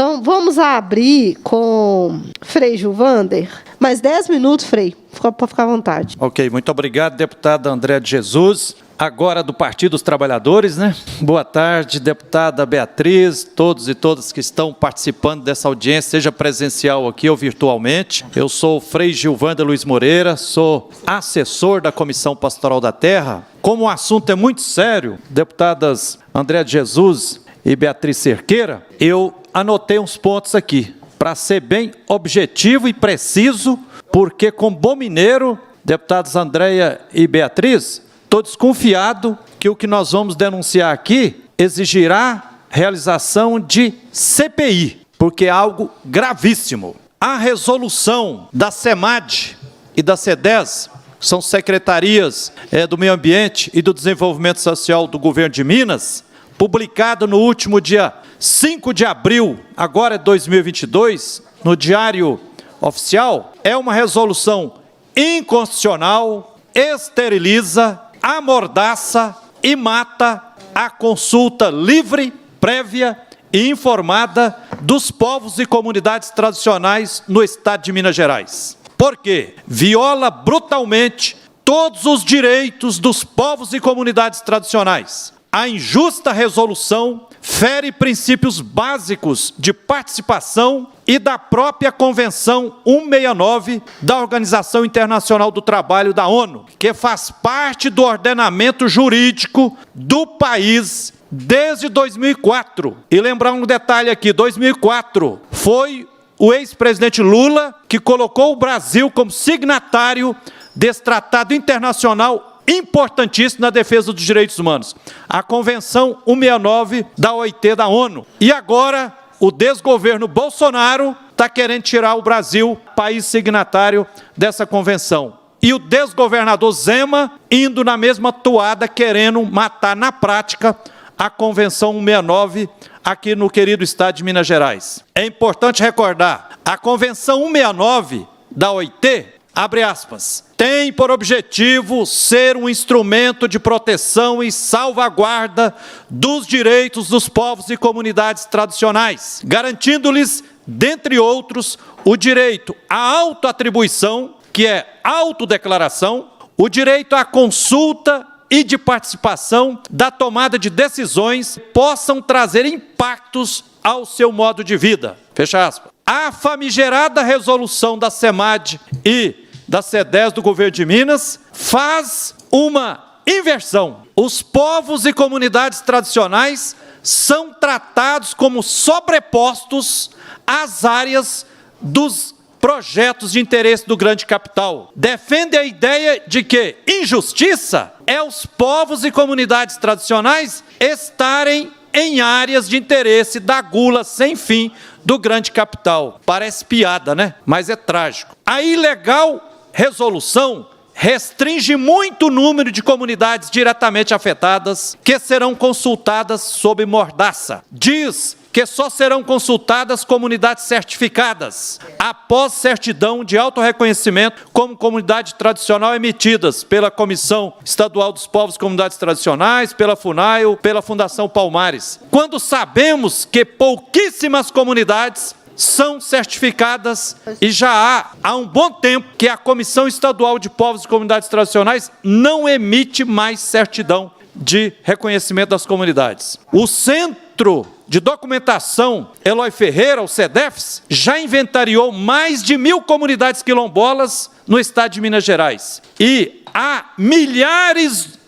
Então, vamos abrir com Frei Gilvander. Mais 10 minutos, Frei. Pode ficar à vontade. Ok, muito obrigado, deputada Andréa de Jesus. Agora do Partido dos Trabalhadores, né? Boa tarde, deputada Beatriz, todos e todas que estão participando dessa audiência, seja presencial aqui ou virtualmente. Eu sou o Frei Gilvander Luiz Moreira, sou assessor da Comissão Pastoral da Terra. Como o assunto é muito sério, deputadas Andréa de Jesus e Beatriz Cerqueira, eu anotei uns pontos aqui, para ser bem objetivo e preciso, porque como bom mineiro, deputadas Andréa e Beatriz, estou desconfiado que o que nós vamos denunciar aqui exigirá realização de CPI, porque é algo gravíssimo. A resolução da SEMAD e da SEDES, são secretarias do Meio Ambiente e do Desenvolvimento Social do Governo de Minas, publicada no último dia 5 de abril, agora é 2022, no Diário Oficial, é uma resolução inconstitucional, esteriliza, amordaça e mata a consulta livre, prévia e informada dos povos e comunidades tradicionais no estado de Minas Gerais. Por quê? Viola brutalmente todos os direitos dos povos e comunidades tradicionais. A injusta resolução fere princípios básicos de participação e da própria Convenção 169 da Organização Internacional do Trabalho da ONU, que faz parte do ordenamento jurídico do país desde 2004. E lembrar um detalhe aqui, 2004 foi o ex-presidente Lula que colocou o Brasil como signatário desse tratado internacional importantíssimo na defesa dos direitos humanos, a Convenção 169 da OIT da ONU. E agora, o desgoverno Bolsonaro está querendo tirar o Brasil, país signatário dessa convenção. E o desgovernador Zema indo na mesma toada, querendo matar na prática a Convenção 169 aqui no querido estado de Minas Gerais. É importante recordar, a Convenção 169 da OIT, abre aspas, tem por objetivo ser um instrumento de proteção e salvaguarda dos direitos dos povos e comunidades tradicionais, garantindo-lhes, dentre outros, o direito à autoatribuição, que é autodeclaração, o direito à consulta e de participação da tomada de decisões que possam trazer impactos ao seu modo de vida. Fecha aspas. A famigerada resolução da SEMAD e da SEDES do governo de Minas faz uma inversão. Os povos e comunidades tradicionais são tratados como sobrepostos às áreas dos projetos de interesse do grande capital. Defende a ideia de que injustiça é os povos e comunidades tradicionais estarem em áreas de interesse da gula sem fim do grande capital. Parece piada, né? Mas é trágico. A ilegal resolução restringe muito o número de comunidades diretamente afetadas que serão consultadas sob mordaça. Diz que só serão consultadas comunidades certificadas, após certidão de autorreconhecimento como comunidade tradicional emitidas pela Comissão Estadual dos Povos e Comunidades Tradicionais, pela FUNAI, pela Fundação Palmares. Quando sabemos que pouquíssimas comunidades são certificadas e já há um bom tempo que a Comissão Estadual de Povos e Comunidades Tradicionais não emite mais certidão de reconhecimento das comunidades. O Centro de Documentação Eloy Ferreira, o CEDEFS, já inventariou mais de 1.000 comunidades quilombolas no estado de Minas Gerais. E há milhares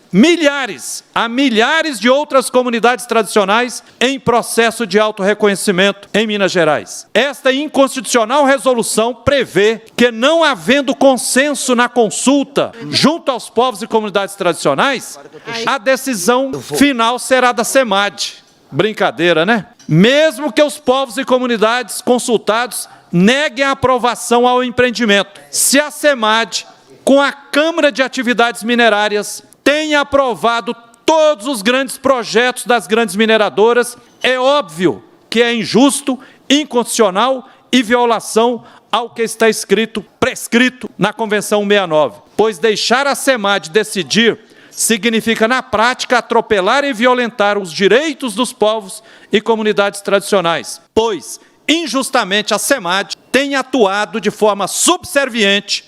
de outras comunidades tradicionais em processo de autorreconhecimento em Minas Gerais. Esta inconstitucional resolução prevê que, não havendo consenso na consulta junto aos povos e comunidades tradicionais, a decisão final será da SEMAD. Brincadeira, né? Mesmo que os povos e comunidades consultados neguem a aprovação ao empreendimento. Se a SEMAD, com a Câmara de Atividades Minerárias, tem aprovado todos os grandes projetos das grandes mineradoras, é óbvio que é injusto, inconstitucional e violação ao que está prescrito na Convenção 169, pois deixar a SEMAD decidir significa, na prática, atropelar e violentar os direitos dos povos e comunidades tradicionais, pois injustamente a SEMAD tem atuado de forma subserviente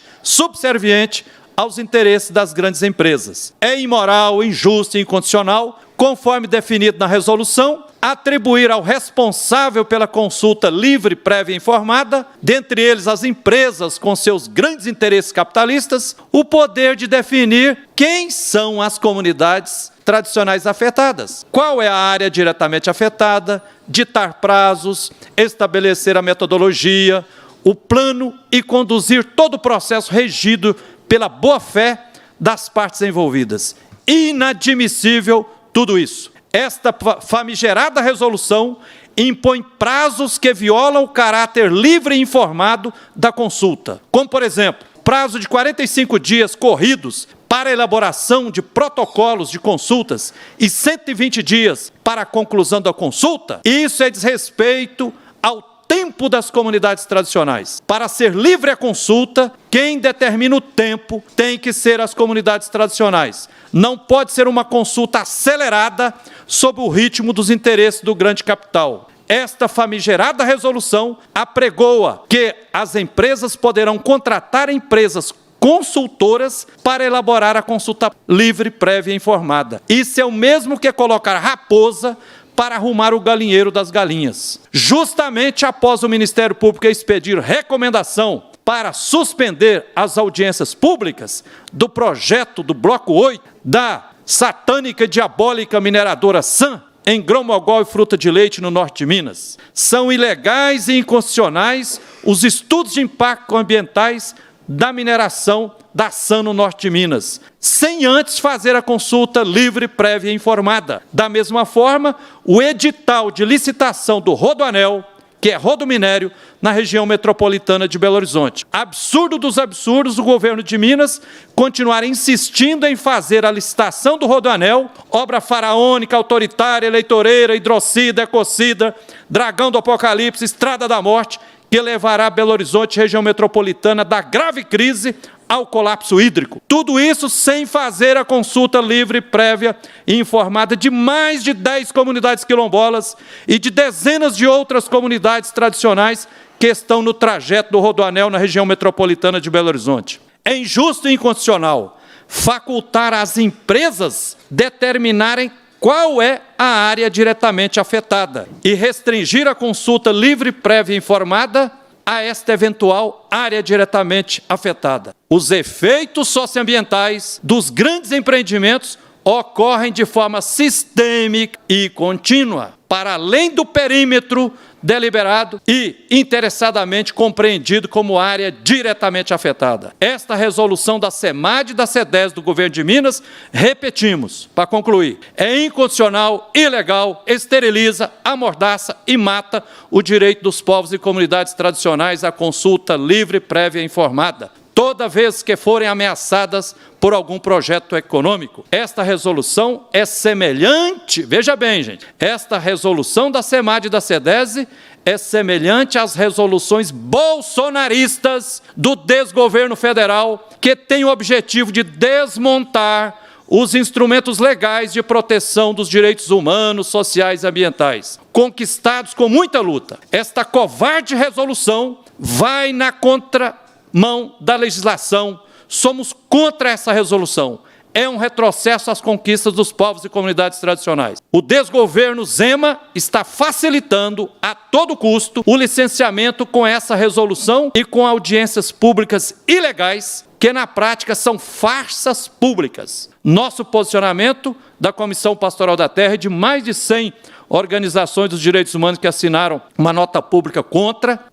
aos interesses das grandes empresas. É imoral, injusto e incondicional, conforme definido na resolução, atribuir ao responsável pela consulta livre, prévia e informada, dentre eles as empresas com seus grandes interesses capitalistas, o poder de definir quem são as comunidades tradicionais afetadas, qual é a área diretamente afetada, ditar prazos, estabelecer a metodologia, o plano e conduzir todo o processo regido pela boa-fé das partes envolvidas. Inadmissível tudo isso. Esta famigerada resolução impõe prazos que violam o caráter livre e informado da consulta, como, por exemplo, prazo de 45 dias corridos para a elaboração de protocolos de consultas e 120 dias para a conclusão da consulta. Isso é desrespeito ao tempo das comunidades tradicionais. Para ser livre a consulta, quem determina o tempo tem que ser as comunidades tradicionais. Não pode ser uma consulta acelerada sob o ritmo dos interesses do grande capital. Esta famigerada resolução apregoa que as empresas poderão contratar empresas consultoras para elaborar a consulta livre, prévia e informada. Isso é o mesmo que colocar raposa para arrumar o galinheiro das galinhas. Justamente após o Ministério Público expedir recomendação para suspender as audiências públicas do projeto do Bloco 8 da satânica e diabólica mineradora SAM, em grão-mogol e fruta de leite no norte de Minas. São ilegais e inconstitucionais os estudos de impacto ambientais da mineração da SAM no norte de Minas, sem antes fazer a consulta livre, prévia e informada. Da mesma forma, o edital de licitação do Rodoanel, que é rodominério, na região metropolitana de Belo Horizonte. Absurdo dos absurdos, o governo de Minas continuar insistindo em fazer a licitação do Rodoanel, obra faraônica, autoritária, eleitoreira, hidrocida, ecocida, dragão do apocalipse, estrada da morte, que levará Belo Horizonte, região metropolitana, da grave crise ao colapso hídrico. Tudo isso sem fazer a consulta livre, prévia e informada de mais de 10 comunidades quilombolas e de dezenas de outras comunidades tradicionais que estão no trajeto do Rodoanel na região metropolitana de Belo Horizonte. É injusto e inconstitucional facultar às empresas determinarem qual é a área diretamente afetada e restringir a consulta livre, prévia e informada a esta eventual área diretamente afetada. Os efeitos socioambientais dos grandes empreendimentos ocorrem de forma sistêmica e contínua, para além do perímetro deliberado e interessadamente compreendido como área diretamente afetada. Esta resolução da SEMAD e da SEDES do governo de Minas, repetimos, para concluir, é inconstitucional, ilegal, esteriliza, amordaça e mata o direito dos povos e comunidades tradicionais à consulta livre, prévia e informada, toda vez que forem ameaçadas por algum projeto econômico. Esta resolução é semelhante, veja bem, gente, esta resolução da SEMAD e da SEDES é semelhante às resoluções bolsonaristas do desgoverno federal, que tem o objetivo de desmontar os instrumentos legais de proteção dos direitos humanos, sociais e ambientais, conquistados com muita luta. Esta covarde resolução vai na contramão da legislação. Somos contra essa resolução. É um retrocesso às conquistas dos povos e comunidades tradicionais. O desgoverno Zema está facilitando a todo custo o licenciamento com essa resolução e com audiências públicas ilegais, que na prática são farsas públicas. Nosso posicionamento da Comissão Pastoral da Terra e de mais de 100 organizações dos direitos humanos que assinaram uma nota pública contra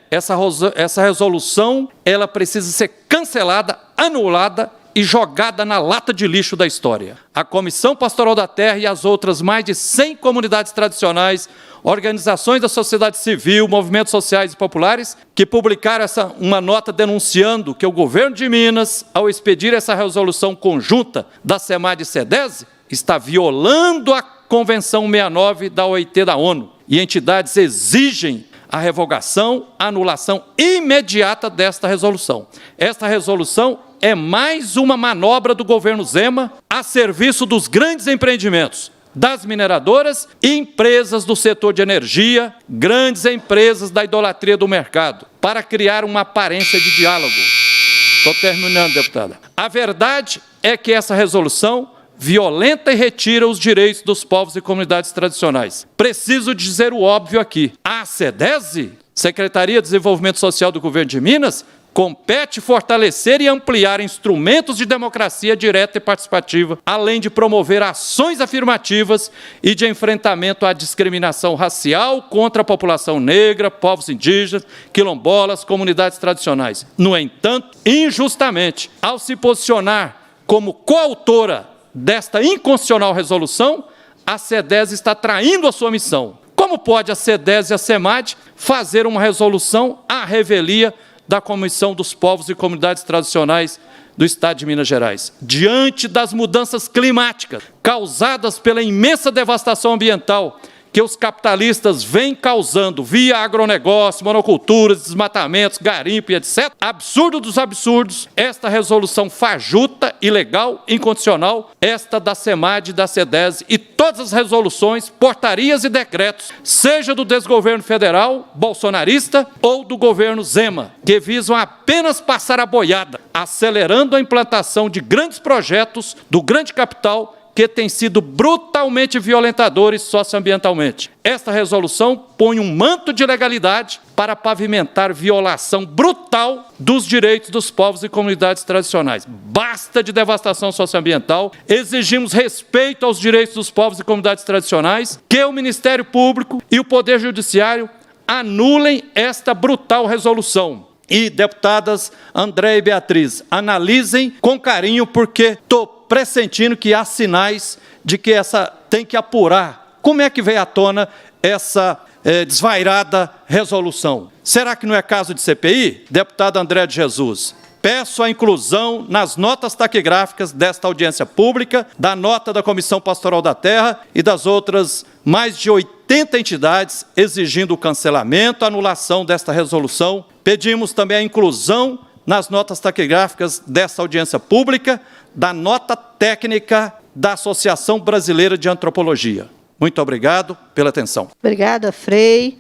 essa resolução, ela precisa ser cancelada, anulada e jogada na lata de lixo da história. A Comissão Pastoral da Terra e as outras mais de 100 comunidades tradicionais, organizações da sociedade civil, movimentos sociais e populares, que publicaram uma nota denunciando que o governo de Minas, ao expedir essa resolução conjunta da SEMAD e SEDES, está violando a Convenção 69 da OIT da ONU. E entidades exigem a revogação, a anulação imediata desta resolução. Esta resolução é mais uma manobra do governo Zema a serviço dos grandes empreendimentos, das mineradoras e empresas do setor de energia, grandes empresas da idolatria do mercado, para criar uma aparência de diálogo. Estou terminando, deputada. A verdade é que essa resolução violenta e retira os direitos dos povos e comunidades tradicionais. Preciso dizer o óbvio aqui. A SEDESI, Secretaria de Desenvolvimento Social do Governo de Minas, compete fortalecer e ampliar instrumentos de democracia direta e participativa, além de promover ações afirmativas e de enfrentamento à discriminação racial contra a população negra, povos indígenas, quilombolas, comunidades tradicionais. No entanto, injustamente, ao se posicionar como coautora desta inconstitucional resolução, a SEDESI está traindo a sua missão. Como pode a SEDESI e a SEMAD fazer uma resolução à revelia da Comissão dos Povos e Comunidades Tradicionais do Estado de Minas Gerais? Diante das mudanças climáticas causadas pela imensa devastação ambiental que os capitalistas vêm causando via agronegócio, monoculturas, desmatamentos, garimpo e etc., absurdo dos absurdos, esta resolução fajuta, ilegal, inconstitucional, esta da SEMAD e da SEDESI e todas as resoluções, portarias e decretos, seja do desgoverno federal, bolsonarista, ou do governo Zema, que visam apenas passar a boiada, acelerando a implantação de grandes projetos do grande capital que têm sido brutalmente violentadores socioambientalmente. Esta resolução põe um manto de legalidade para pavimentar violação brutal dos direitos dos povos e comunidades tradicionais. Basta de devastação socioambiental, exigimos respeito aos direitos dos povos e comunidades tradicionais, que o Ministério Público e o Poder Judiciário anulem esta brutal resolução. E, deputadas André e Beatriz, analisem com carinho, porque estou pressentindo que há sinais de que essa tem que apurar. Como é que veio à tona essa desvairada resolução? Será que não é caso de CPI? Deputado André de Jesus, peço a inclusão nas notas taquigráficas desta audiência pública, da nota da Comissão Pastoral da Terra e das outras mais de 80 entidades exigindo o cancelamento, a anulação desta resolução. Pedimos também a inclusão nas notas taquigráficas desta audiência pública da nota técnica da Associação Brasileira de Antropologia. Muito obrigado pela atenção. Obrigada, Frei.